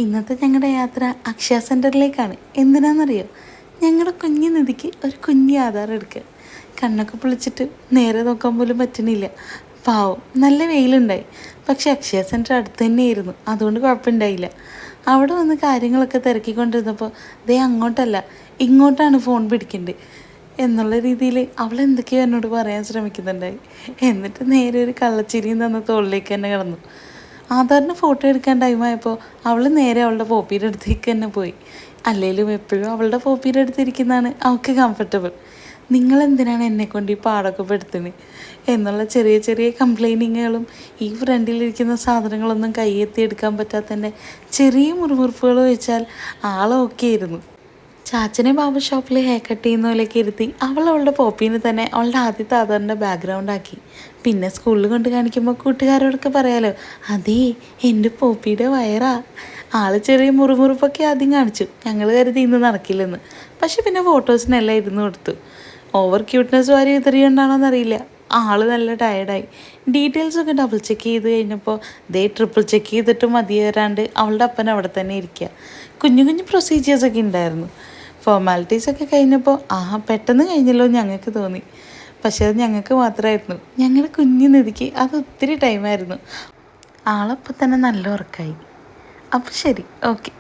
ഇന്നത്തെ ഞങ്ങളുടെ യാത്ര അക്ഷയ സെൻറ്ററിലേക്കാണ്. എന്തിനാണെന്നറിയോ? ഞങ്ങളുടെ കുഞ്ഞു നിധിക്ക് ഒരു കുഞ്ഞ് ആധാർ എടുക്കുക. കണ്ണൊക്കെ പൊളിച്ചിട്ട് നേരെ നോക്കാൻ പോലും പറ്റണില്ല. പാവം, നല്ല വെയിലുണ്ടായി. പക്ഷെ അക്ഷയ സെൻറ്റർ അടുത്ത് തന്നെയായിരുന്നു, അതുകൊണ്ട് കുഴപ്പമുണ്ടായില്ല. അവിടെ വന്ന് കാര്യങ്ങളൊക്കെ തിരക്കിക്കൊണ്ടിരുന്നപ്പോൾ ദേ അങ്ങോട്ടല്ല ഇങ്ങോട്ടാണ് ഫോൺ പിടിക്കേണ്ടത് എന്നുള്ള രീതിയിൽ അവൾ എന്തൊക്കെയോ എന്നോട് പറയാൻ ശ്രമിക്കുന്നുണ്ടായി. എന്നിട്ട് നേരെ ഒരു കള്ളച്ചിരിയും തന്ന തോളിലേക്ക് തന്നെ കിടന്നു. ആധാറിന് ഫോട്ടോ എടുക്കാൻ ടൈമായപ്പോൾ അവൾ നേരെ അവളുടെ പോപ്പിയുടെ അടുത്തേക്ക് തന്നെ പോയി. അല്ലെങ്കിലും എപ്പോഴും അവളുടെ പോപ്പിയുടെ അടുത്തിരിക്കുന്നതാണ് അവൾക്ക് കംഫർട്ടബിൾ. നിങ്ങളെന്തിനാണ് എന്നെക്കൊണ്ട് ഈ പാടൊക്കെ പെടുത്തുന്നത് എന്നുള്ള ചെറിയ ചെറിയ കംപ്ലൈനിങ്ങുകളും ഈ ഫ്രണ്ടിലിരിക്കുന്ന സാധനങ്ങളൊന്നും കൈയെത്തി എടുക്കാൻ പറ്റാത്തതിൻ്റെ ചെറിയ മുറിവുറുപ്പുകൾ വെച്ചാൽ ആളൊക്കെ ആയിരുന്നു. ചാച്ചനെ ബാബർ ഷോപ്പിൽ ഹെയർ കട്ട് ചെയ്യുന്ന പോലെയൊക്കെ ഇരുത്തി അവളുടെ പോപ്പീനെ തന്നെ അവളുടെ ആദ്യത്തെ ആധാറിൻ്റെ ബാക്ക്ഗ്രൗണ്ട് ആക്കി. പിന്നെ സ്കൂളിൽ കൊണ്ട് കാണിക്കുമ്പോൾ കൂട്ടുകാരോടൊക്കെ പറയാലോ, അതേ എൻ്റെ പോപ്പിയുടെ വയറാ. ചെറിയ മുറിമുറിപ്പൊക്കെ ആദ്യം കാണിച്ചു. ഞങ്ങൾ കരുതി ഇന്ന് നടക്കില്ലെന്ന്. പക്ഷെ പിന്നെ ഫോട്ടോസിനെല്ലാം ഇരുന്ന് കൊടുത്തു. ഓവർ ക്യൂട്ട്നെസ് വാരി വിതറിയുണ്ടാണോന്നറിയില്ല, നല്ല ടയർഡായി. ഡീറ്റെയിൽസൊക്കെ ഡബിൾ ചെക്ക് ചെയ്ത് കഴിഞ്ഞപ്പോൾ ട്രിപ്പിൾ ചെക്ക് ചെയ്തിട്ട് മതിയേറാണ്ട് അവളുടെ അപ്പൻ അവിടെ തന്നെ ഇരിക്കുക. കുഞ്ഞു കുഞ്ഞു പ്രൊസീജിയേഴ്സൊക്കെ ഉണ്ടായിരുന്നു. ഫോർമാലിറ്റീസൊക്കെ കഴിഞ്ഞപ്പോൾ പെട്ടെന്ന് കഴിഞ്ഞല്ലോ ഞങ്ങൾക്ക് തോന്നി. പക്ഷെ അത് ഞങ്ങൾക്ക് മാത്രമായിരുന്നു. ഞങ്ങളുടെ കുഞ്ഞു നിധിക്ക് അത് ഒത്തിരി ടൈമായിരുന്നു. ആളപ്പം തന്നെ നല്ല ഉറക്കമായി. അപ്പോൾ ശരി, ഓക്കെ.